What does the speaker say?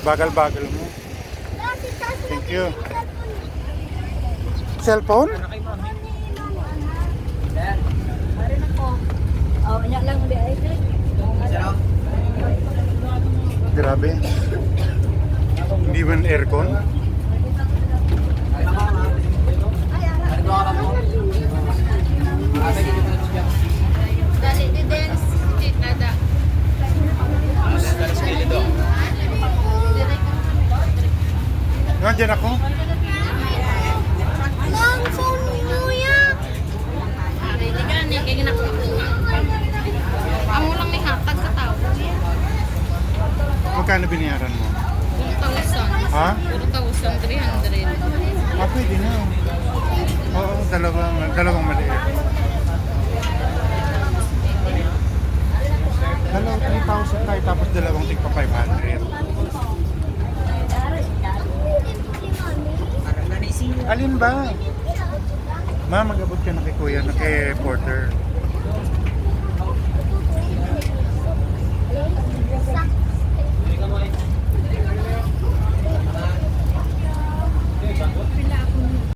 Bagal-bagal mo. Thank you. Cellphone? Oh, banyak lang di ay. Grabe. Hindi man aircon. Dali di dance kit nada. Nandiyan ako. Lang phone mo ya. Ari di ka ni kay ginak. Amo lang ni hatag sa tao. Magkano binayaran mo? 1,000. Ha? 4,300. Ah, pwede na. Oo, dalawang maliit. Dalaw, 3,000 tayo tapos dalawang tigpa 500. Alin ba? Ma, mag-abot ka na kay Kuya, na kay Porter.